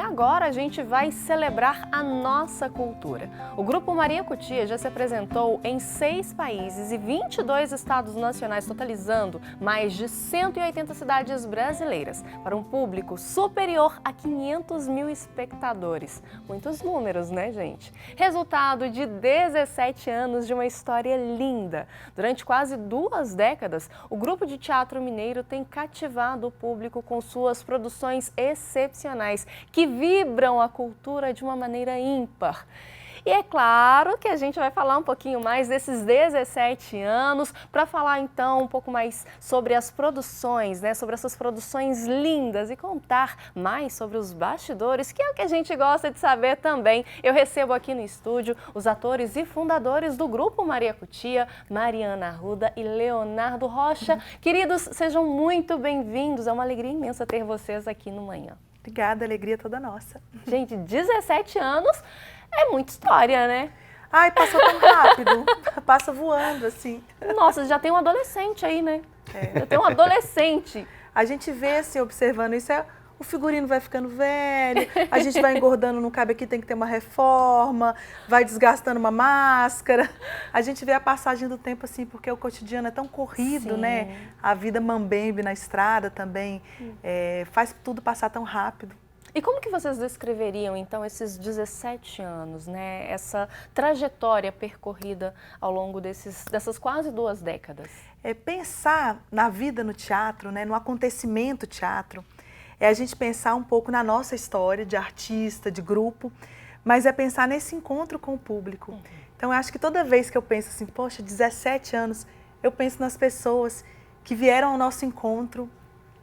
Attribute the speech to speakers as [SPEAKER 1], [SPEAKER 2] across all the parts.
[SPEAKER 1] agora a gente vai celebrar a nossa cultura. O Grupo Maria Cutia já se apresentou em 6 países e 22 estados nacionais, totalizando mais de 180 cidades brasileiras, para um público superior a 500 mil espectadores. Muitos números, né, gente? Resultado de 17 anos de uma história linda. Durante quase 2 décadas, o Grupo de Teatro Mineiro tem cativado o público com suas produções excepcionais, que vibram a cultura de uma maneira ímpar. E é claro que a gente vai falar um pouquinho mais desses 17 anos, para falar então um pouco mais sobre as produções, né? Sobre essas produções lindas e contar mais sobre os bastidores, que é o que a gente gosta de saber também. Eu recebo aqui no estúdio os atores e fundadores do Grupo Maria Cutia, Mariana Arruda e Leonardo Rocha. Queridos, sejam muito bem-vindos, é uma alegria imensa ter vocês aqui no Manhã.
[SPEAKER 2] Obrigada, a alegria é toda nossa.
[SPEAKER 1] Gente, 17 anos é muita história, né?
[SPEAKER 2] Ai, passou tão rápido, passa voando, assim.
[SPEAKER 1] Nossa, já tem um adolescente aí, né?
[SPEAKER 2] É.
[SPEAKER 1] Já tem um adolescente.
[SPEAKER 2] A gente vê, assim, observando isso, o figurino vai ficando velho, a gente vai engordando, não cabe aqui, tem que ter uma reforma, vai desgastando uma máscara. A gente vê a passagem do tempo, assim, porque o cotidiano é tão corrido,
[SPEAKER 1] Sim.
[SPEAKER 2] né? A vida mambembe na estrada também, faz tudo passar tão rápido.
[SPEAKER 1] E como que vocês descreveriam, então, esses 17 anos, né? Essa trajetória percorrida ao longo dessas quase 2 décadas?
[SPEAKER 2] Pensar na vida no teatro, né? No acontecimento teatro, é a gente pensar um pouco na nossa história de artista, de grupo, mas é pensar nesse encontro com o público. Então, eu acho que toda vez que eu penso assim, poxa, 17 anos, eu penso nas pessoas que vieram ao nosso encontro,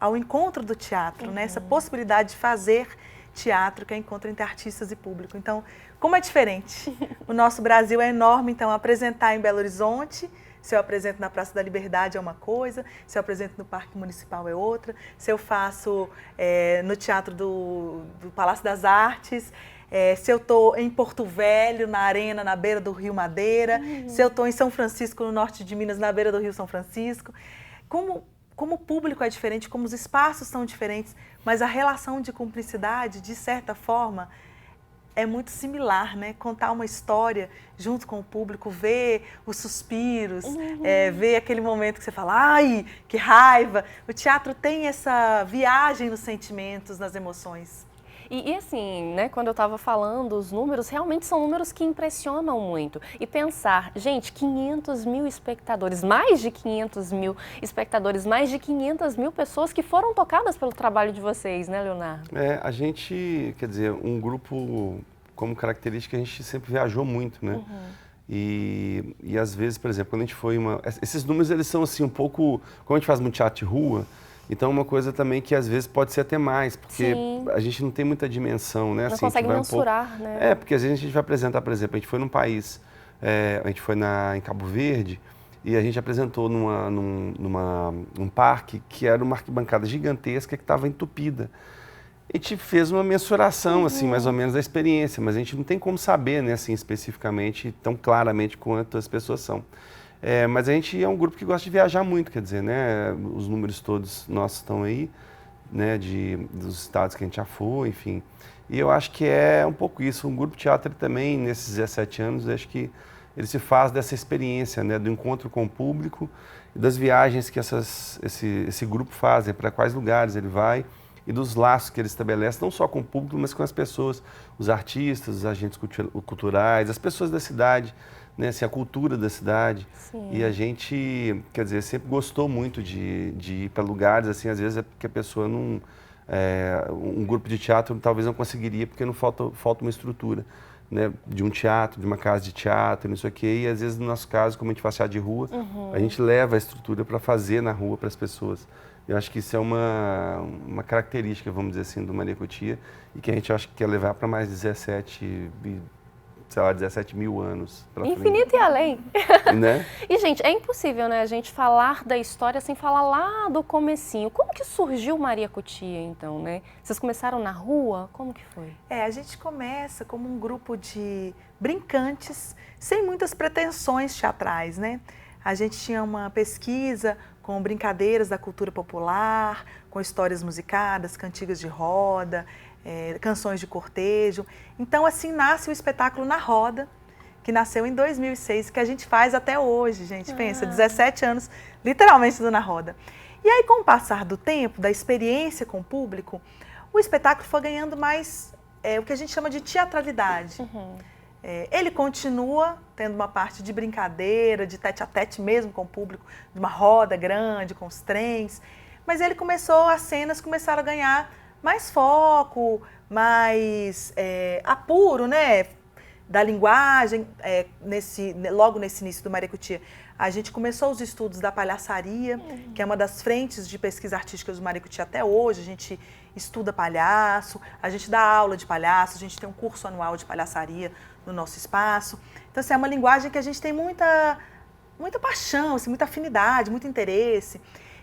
[SPEAKER 2] ao encontro do teatro, né? Essa possibilidade de fazer teatro, que é encontro entre artistas e público. Então, como é diferente? O nosso Brasil é enorme, então apresentar em Belo Horizonte, se eu apresento na Praça da Liberdade é uma coisa, se eu apresento no Parque Municipal é outra, se eu faço no Teatro do Palácio das Artes, se eu estou em Porto Velho, na Arena, na beira do Rio Madeira, se eu estou em São Francisco, no norte de Minas, na beira do Rio São Francisco. Como o público é diferente, como os espaços são diferentes, mas a relação de cumplicidade, de certa forma, é muito similar, né? Contar uma história junto com o público, ver os suspiros, ver aquele momento que você fala, ai, que raiva. O teatro tem essa viagem nos sentimentos, nas emoções.
[SPEAKER 1] E assim, né, quando eu estava falando, os números realmente são números que impressionam muito. E pensar, gente, 500 mil espectadores, mais de 500 mil espectadores, mais de 500 mil pessoas que foram tocadas pelo trabalho de vocês, né, Leonardo?
[SPEAKER 3] A gente, quer dizer, um grupo como característica, a gente sempre viajou muito, né? E às vezes, por exemplo, quando a gente foi esses números, eles são assim um pouco, como a gente faz muito teatro de rua, então, uma coisa também que às vezes pode ser até mais, porque a gente não tem muita dimensão, né?
[SPEAKER 1] Não
[SPEAKER 3] assim,
[SPEAKER 1] consegue mensurar, né?
[SPEAKER 3] Porque às vezes a gente vai apresentar, por exemplo, a gente foi num país, a gente foi em Cabo Verde, e a gente apresentou num parque que era uma arquibancada gigantesca que estava entupida. A gente fez uma mensuração, assim, mais ou menos, da experiência, mas a gente não tem como saber, né, assim, especificamente, tão claramente quanto as pessoas são. Mas a gente é um grupo que gosta de viajar muito, quer dizer, né? Os números todos nossos estão aí, né? Dos estados que a gente já foi, enfim. E eu acho que é um pouco isso. Um grupo de teatro também, nesses 17 anos, eu acho que ele se faz dessa experiência, né? Do encontro com o público e das viagens que esse grupo faz, para quais lugares ele vai e dos laços que ele estabelece, não só com o público, mas com as pessoas, os artistas, os agentes culturais, as pessoas da cidade, né, assim, a cultura da cidade.
[SPEAKER 1] Sim.
[SPEAKER 3] E a gente, quer dizer, sempre gostou muito de ir para lugares, assim, às vezes é porque a pessoa não... um grupo de teatro talvez não conseguiria, porque não falta uma estrutura, né, de um teatro, de uma casa de teatro, não sei o quê, e às vezes no nosso caso, como a gente faz teatro de rua, a gente leva a estrutura para fazer na rua para as pessoas. Eu acho que isso é uma característica, vamos dizer assim, do Maria Cutia, e que a gente acha que quer levar para mais 17 mil anos.
[SPEAKER 1] Infinito e além.
[SPEAKER 3] Né?
[SPEAKER 1] E, gente, é impossível, né, a gente falar da história sem falar lá do comecinho. Como que surgiu Maria Cutia, então, né? Vocês começaram na rua? Como que foi?
[SPEAKER 2] A gente começa como um grupo de brincantes, sem muitas pretensões teatrais, né? A gente tinha uma pesquisa com brincadeiras da cultura popular, com histórias musicadas, cantigas de roda, canções de cortejo. Então, assim, nasce o espetáculo Na Roda, que nasceu em 2006, que a gente faz até hoje, gente. Pensa, 17 anos, literalmente, do Na Roda. E aí, com o passar do tempo, da experiência com o público, o espetáculo foi ganhando mais o que a gente chama de teatralidade. Ele continua tendo uma parte de brincadeira, de tete-a-tete mesmo com o público, de uma roda grande, com os trens, mas ele as cenas começaram a ganhar mais foco, mais apuro, né, da linguagem. Logo nesse início do Maricutiá, a gente começou os estudos da palhaçaria, que é uma das frentes de pesquisa artística do Maricutiá até hoje. A gente estuda palhaço, a gente dá aula de palhaço, a gente tem um curso anual de palhaçaria no nosso espaço. Então, assim, é uma linguagem que a gente tem muita paixão, assim, muita afinidade, muito interesse.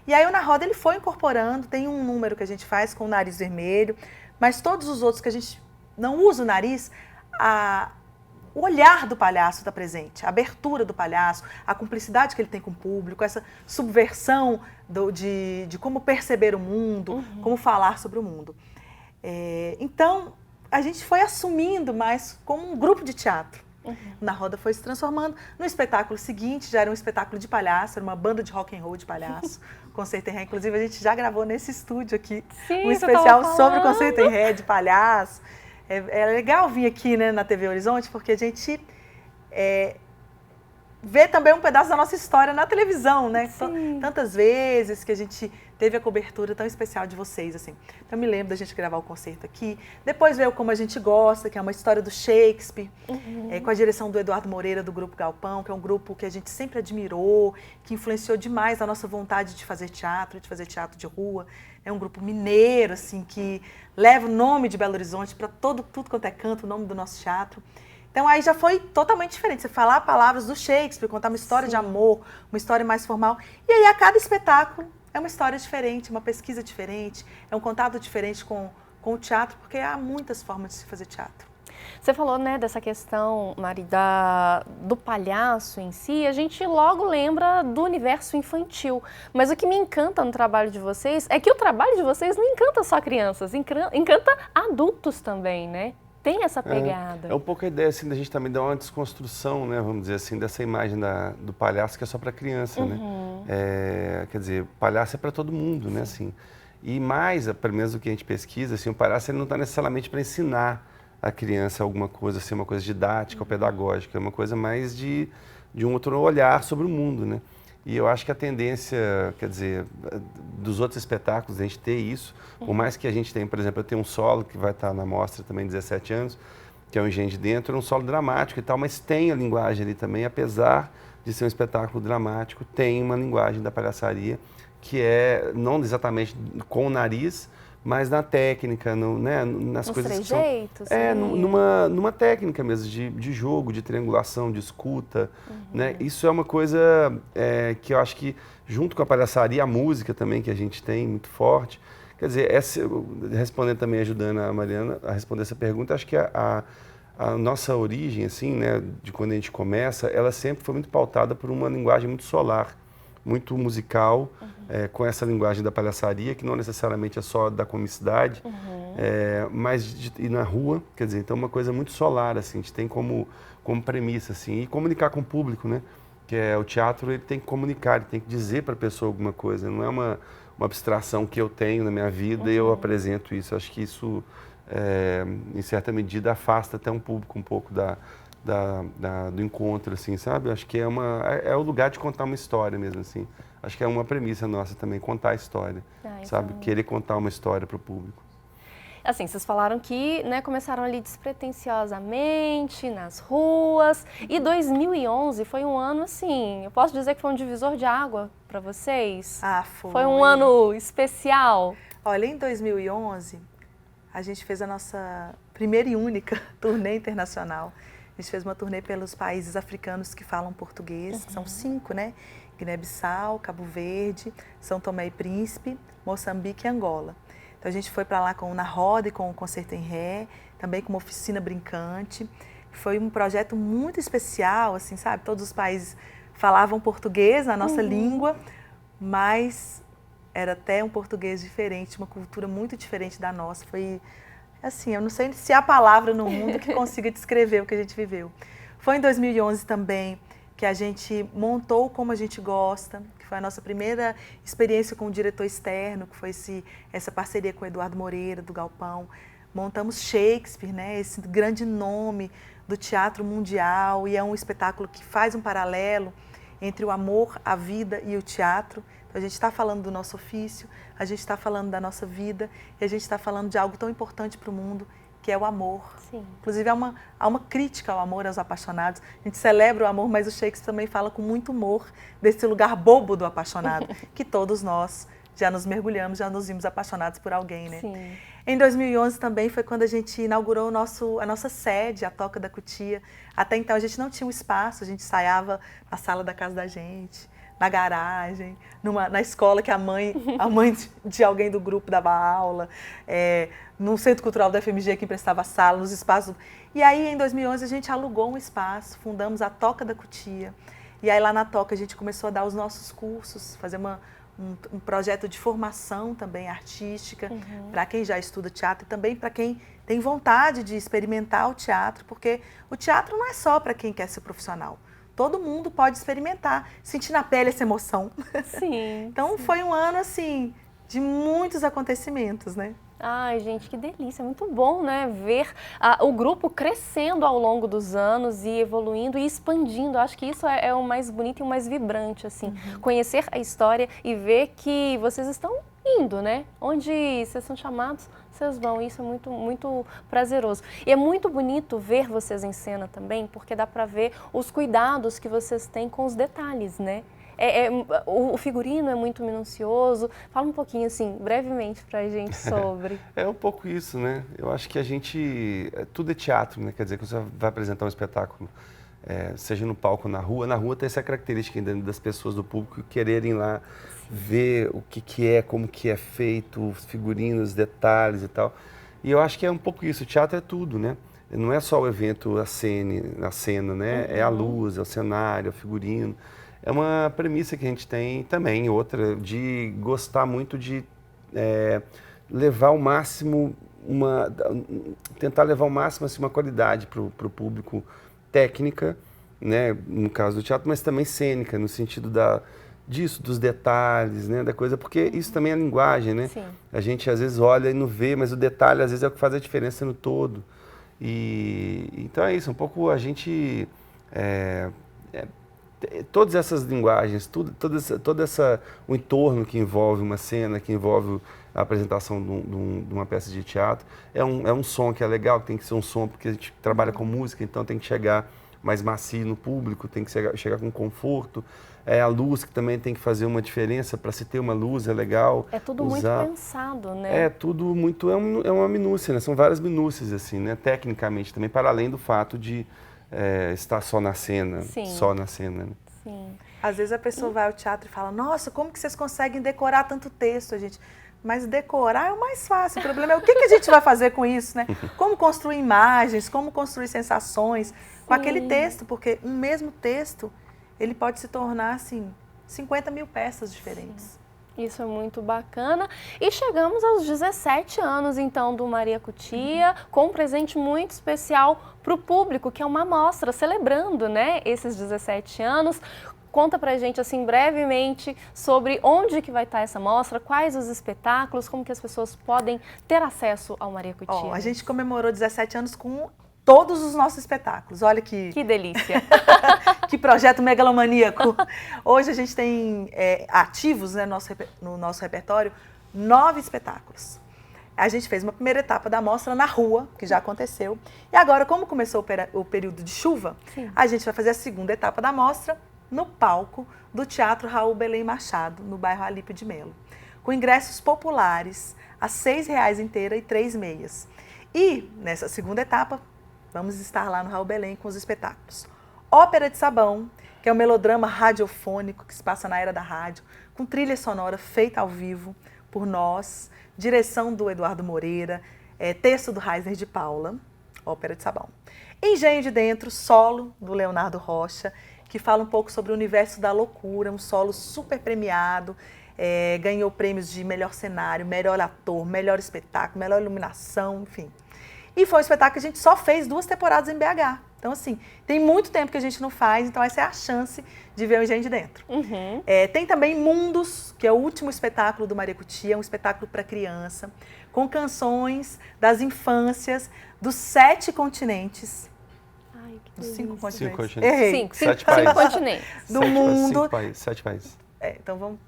[SPEAKER 2] E aí o Na Roda ele foi incorporando, tem um número que a gente faz com o nariz vermelho, mas todos os outros que a gente não usa o nariz, o olhar do palhaço está presente, a abertura do palhaço, a cumplicidade que ele tem com o público, essa subversão de como perceber o mundo, como falar sobre o mundo. Então, a gente foi assumindo mais como um grupo de teatro. Na Roda foi se transformando. No espetáculo seguinte, já era um espetáculo de palhaço, era uma banda de rock and roll de palhaço, Concerto em Ré. Inclusive, a gente já gravou nesse estúdio aqui um especial sobre o Concerto em Ré de palhaço. É legal vir aqui, né, na TV Horizonte, porque a gente vê também um pedaço da nossa história na televisão, né? Tantas vezes que a gente teve a cobertura tão especial de vocês, assim. Então, eu me lembro da gente gravar o concerto aqui. Depois veio Como a Gente Gosta, que é uma história do Shakespeare, com a direção do Eduardo Moreira, do Grupo Galpão, que é um grupo que a gente sempre admirou, que influenciou demais a nossa vontade de fazer teatro de rua. É um grupo mineiro, assim, que leva o nome de Belo Horizonte para tudo quanto é canto, o nome do nosso teatro. Então, aí já foi totalmente diferente. Você falar palavras do Shakespeare, contar uma história de amor, uma história mais formal. E aí, a cada espetáculo, é uma história diferente, uma pesquisa diferente, é um contato diferente com o teatro, porque há muitas formas de se fazer teatro.
[SPEAKER 1] Você falou, né, dessa questão, Mari, do palhaço em si, a gente logo lembra do universo infantil. Mas o que me encanta no trabalho de vocês é que o trabalho de vocês não encanta só crianças, encanta adultos também, né? Tem essa pegada.
[SPEAKER 3] É um pouco a ideia, assim, da gente também dar uma desconstrução, né, vamos dizer assim, dessa imagem do palhaço que é só para criança, né? Quer dizer, palhaço é para todo mundo, né, assim. E mais, pelo menos o que a gente pesquisa, assim, o palhaço ele não está necessariamente para ensinar a criança alguma coisa, assim, uma coisa didática ou pedagógica, é uma coisa mais de um outro olhar sobre o mundo, né? E eu acho que a tendência, quer dizer, dos outros espetáculos, a gente ter isso, por mais que a gente tenha, por exemplo, eu tenho um solo que vai estar na mostra também, 17 anos, que é o Engenho de Dentro, é um solo dramático e tal, mas tem a linguagem ali também, apesar de ser um espetáculo dramático, tem uma linguagem da palhaçaria, que é não exatamente com o nariz, mas na técnica, nas coisas que são...
[SPEAKER 1] trejeitos?
[SPEAKER 3] Numa técnica mesmo, de jogo, de triangulação, de escuta, né? Isso é uma coisa que eu acho que, junto com a palhaçaria, a música também, que a gente tem muito forte. Quer dizer, respondendo também, ajudando a Mariana a responder essa pergunta, acho que a nossa origem, assim, né, de quando a gente começa, ela sempre foi muito pautada por uma linguagem muito solar, muito musical, com essa linguagem da palhaçaria, que não necessariamente é só da comicidade, mas e na rua, quer dizer, então uma coisa muito solar, assim, a gente tem como premissa, assim, e comunicar com o público, né, que o teatro, ele tem que comunicar, ele tem que dizer para a pessoa alguma coisa, não é uma abstração que eu tenho na minha vida e eu apresento isso. Eu acho que isso, em certa medida, afasta até um público um pouco do encontro, assim, sabe? Eu acho que é o lugar de contar uma história mesmo, assim. Acho que é uma premissa nossa também, contar a história, sabe? Querer contar uma história para o público.
[SPEAKER 1] Assim, vocês falaram que, né, começaram ali despretensiosamente, nas ruas, e 2011 foi um ano, assim, eu posso dizer que foi um divisor de água para vocês?
[SPEAKER 2] Foi.
[SPEAKER 1] Foi um ano especial?
[SPEAKER 2] Olha, em 2011, a gente fez a nossa primeira e única turnê internacional. A gente fez uma turnê pelos países africanos que falam português, que são 5, né? Guiné-Bissau, Cabo Verde, São Tomé e Príncipe, Moçambique e Angola. Então a gente foi para lá com o Na Roda e com o Concerto em Ré, também com uma oficina brincante. Foi um projeto muito especial, assim, sabe? Todos os países falavam português, a nossa língua, mas era até um português diferente, uma cultura muito diferente da nossa. Foi assim, eu não sei se há palavra no mundo que consiga descrever o que a gente viveu. Foi em 2011 também que a gente montou Como a Gente Gosta, que foi a nossa primeira experiência com o diretor externo, que foi essa parceria com o Eduardo Moreira, do Galpão. Montamos Shakespeare, né, esse grande nome do teatro mundial, e é um espetáculo que faz um paralelo entre o amor, a vida e o teatro. Então, a gente está falando do nosso ofício, a gente está falando da nossa vida, e a gente está falando de algo tão importante para o mundo, que é o amor.
[SPEAKER 1] Sim.
[SPEAKER 2] Inclusive, há uma crítica ao amor, aos apaixonados. A gente celebra o amor, mas o Shakespeare também fala com muito humor desse lugar bobo do apaixonado, que todos nós já nos mergulhamos, já nos vimos apaixonados por alguém, né?
[SPEAKER 1] Sim.
[SPEAKER 2] Em 2011 também foi quando a gente inaugurou a nossa sede, a Toca da Cutia. Até então a gente não tinha um espaço, a gente ensaiava na sala da casa da gente, na garagem, na escola que a mãe de alguém do grupo dava aula, no Centro Cultural da FMG que emprestava sala, nos espaços. E aí em 2011 a gente alugou um espaço, fundamos a Toca da Cutia. E aí lá na Toca a gente começou a dar os nossos cursos, fazer um projeto de formação também artística, para quem já estuda teatro e também para quem tem vontade de experimentar o teatro, porque o teatro não é só para quem quer ser profissional. Todo mundo pode experimentar, sentir na pele essa emoção.
[SPEAKER 1] Sim.
[SPEAKER 2] Então foi um ano assim de muitos acontecimentos, né?
[SPEAKER 1] Ai, gente, que delícia, muito bom, né, ver o grupo crescendo ao longo dos anos e evoluindo e expandindo. Acho que isso é o mais bonito e o mais vibrante, assim, conhecer a história e ver que vocês estão indo, né, onde vocês são chamados, vocês vão, isso é muito, muito prazeroso. E é muito bonito ver vocês em cena também, porque dá pra ver os cuidados que vocês têm com os detalhes, né? O figurino é muito minucioso. Fala um pouquinho, assim, brevemente pra gente sobre.
[SPEAKER 3] É um pouco isso, né? Eu acho que a gente... Tudo é teatro, né? Quer dizer, quando você vai apresentar um espetáculo, seja no palco ou na rua tem essa característica ainda das pessoas, do público, quererem lá ver o que é, como que é feito, os figurinos, detalhes e tal. E eu acho que é um pouco isso. O teatro é tudo, né? Não é só o evento, a cena, né? É a luz, é o cenário, é o figurino. É uma premissa que a gente tem também, outra, de gostar muito de levar ao máximo, tentar levar ao máximo assim, uma qualidade para o público, técnica, né, no caso do teatro, mas também cênica, no sentido disso, dos detalhes, né, da coisa, porque isso também é linguagem, né?
[SPEAKER 1] Sim.
[SPEAKER 3] A gente às vezes olha e não vê, mas o detalhe às vezes é o que faz a diferença no todo. E então é isso, um pouco a gente... todas essas linguagens, todo o entorno que envolve uma cena, que envolve a apresentação de uma peça de teatro, é um som que é legal, tem que ser um som, porque a gente trabalha com música, então tem que chegar mais macio no público, tem que chegar com conforto. A luz, que também tem que fazer uma diferença, para se ter uma luz é legal.
[SPEAKER 1] É tudo
[SPEAKER 3] usar.
[SPEAKER 1] muito pensado, né?
[SPEAKER 3] É tudo muito, é uma minúcia, né? São várias minúcias, assim, né? Tecnicamente também, para além do fato de estar só na cena, né?
[SPEAKER 1] Sim.
[SPEAKER 2] Às vezes a pessoa vai ao teatro e fala, nossa, como que vocês conseguem decorar tanto texto, gente? Mas decorar é o mais fácil, o problema é o que a gente vai fazer com isso, né? Como construir imagens, como construir sensações com aquele texto, porque um mesmo texto, ele pode se tornar, assim, 50 mil peças diferentes.
[SPEAKER 1] Isso é muito bacana. E chegamos aos 17 anos, então, do Maria Cutia, com um presente muito especial para o público, que é uma mostra celebrando, né, esses 17 anos. Conta pra gente, assim, brevemente, sobre onde que vai estar essa mostra, quais os espetáculos, como que as pessoas podem ter acesso ao Maria Cutia.
[SPEAKER 2] A gente comemorou 17 anos com todos os nossos espetáculos. Olha que
[SPEAKER 1] delícia!
[SPEAKER 2] Que projeto megalomaníaco! Hoje a gente tem ativos, né, no nosso repertório 9 espetáculos. A gente fez uma primeira etapa da mostra na rua, que já aconteceu. E agora, como começou o período de chuva, a gente vai fazer a segunda etapa da mostra no palco do Teatro Raul Belém Machado, no bairro Alípio de Melo, com ingressos populares a R$ 6,00 inteira e 3 meias. E, nessa segunda etapa, vamos estar lá no Raul Belém com os espetáculos Ópera de Sabão, que é um melodrama radiofônico que se passa na era da rádio, com trilha sonora feita ao vivo por nós, direção do Eduardo Moreira, texto do Reisner de Paula, Ópera de Sabão. Engenho de Dentro, solo do Leonardo Rocha, que fala um pouco sobre o universo da loucura, um solo super premiado, ganhou prêmios de melhor cenário, melhor ator, melhor espetáculo, melhor iluminação, enfim. E foi um espetáculo que a gente só fez 2 temporadas em BH. Então, assim, tem muito tempo que a gente não faz, então essa é a chance de ver o Engenho de Dentro.
[SPEAKER 1] Uhum.
[SPEAKER 2] Tem também Mundos, que é o último espetáculo do Maria Cutia, é um espetáculo para criança, com canções das infâncias dos 7 continentes.
[SPEAKER 1] Ai, que
[SPEAKER 2] Dos 5
[SPEAKER 1] delícia.
[SPEAKER 2] continentes.
[SPEAKER 3] 5 continentes.
[SPEAKER 2] Errei.
[SPEAKER 1] 5
[SPEAKER 3] 7 países.
[SPEAKER 1] continentes.
[SPEAKER 2] Do mundo.
[SPEAKER 3] 7 países.
[SPEAKER 2] Então vamos.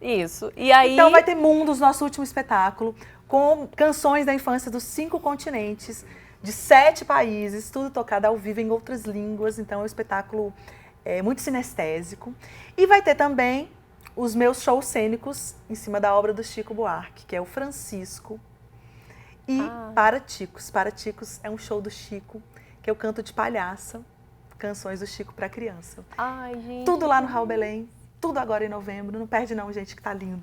[SPEAKER 1] Isso. E aí...
[SPEAKER 2] Então vai ter Mundos, nosso último espetáculo, com canções da infância dos 5 continentes, de 7 países, tudo tocado ao vivo em outras línguas. Então é um espetáculo muito sinestésico. E vai ter também os meus shows cênicos em cima da obra do Chico Buarque, que é o Francisco e Para Ticos. Para Ticos é um show do Chico, que eu canto de palhaça, canções do Chico para criança.
[SPEAKER 1] Ai, gente.
[SPEAKER 2] Tudo lá no Raul Belém, tudo agora em novembro. Não perde não, gente, que tá lindo.